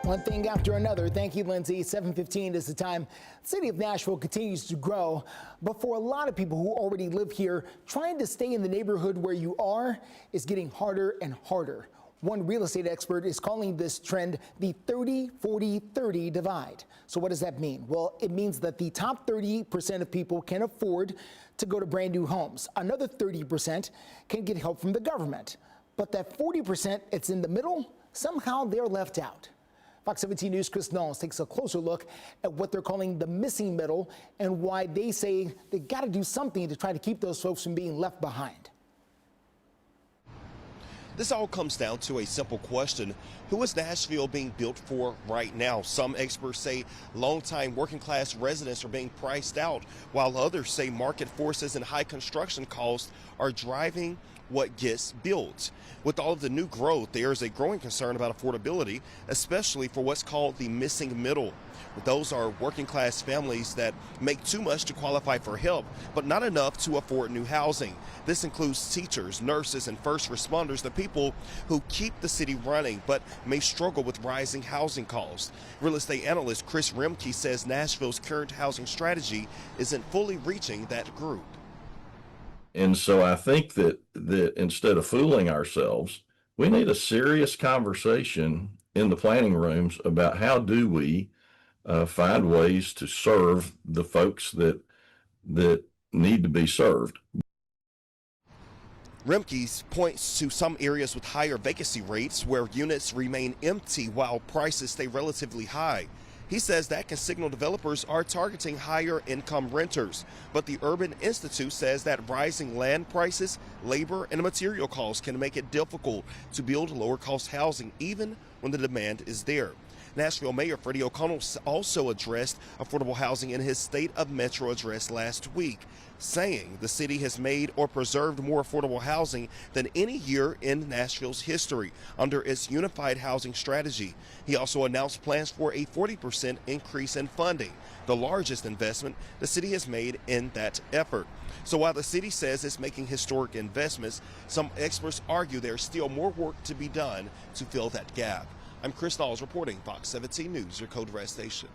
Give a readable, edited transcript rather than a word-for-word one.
One thing after another. Thank you, Lindsay. 7:15 is the time. The city of Nashville continues to grow, but for a lot of people who already live here, trying to stay in the neighborhood where you are is getting harder and harder. One real estate expert is calling this trend the 30-40-30 divide. So what does that mean? Well, it means that the top 30% of people can afford to go to brand new homes. Another 30% can get help from the government. But that 40% it's in the middle, somehow they're left out. Fox 17 News' Chris Knowles takes a closer look at what they're calling the missing middle and why they say they got to do something to try to keep those folks from being left behind. This all comes down to a simple question. Who is Nashville being built for right now? Some experts say longtime working class residents are being priced out, while others say market forces and high construction costs are driving what gets built. With all of the new growth, there is a growing concern about affordability, especially for what's called the missing middle. Those are working class families that make too much to qualify for help, but not enough to afford new housing. This includes teachers, nurses, and first responders, the people who keep the city running but may struggle with rising housing costs. Real estate analyst Chris Remke says Nashville's current housing strategy isn't fully reaching that group. And so I think that instead of fooling ourselves, we need a serious conversation in the planning rooms about how do we find ways to serve the folks that need to be served. Remke points to some areas with higher vacancy rates where units remain empty while prices stay relatively high. He says that can signal developers are targeting higher income renters. But the Urban Institute says that rising land prices, labor, and material costs can make it difficult to build lower cost housing even when the demand is there. Nashville Mayor Freddie O'Connell also addressed affordable housing in his State of Metro address last week, saying the city has made or preserved more affordable housing than any year in Nashville's history under its unified housing strategy. He also announced plans for a 40% increase in funding, the largest investment the city has made in that effort. So while the city says it's making historic investments, some experts argue there's still more work to be done to fill that gap. I'm Chris Knowles reporting, Fox 17 News, your Code Red station.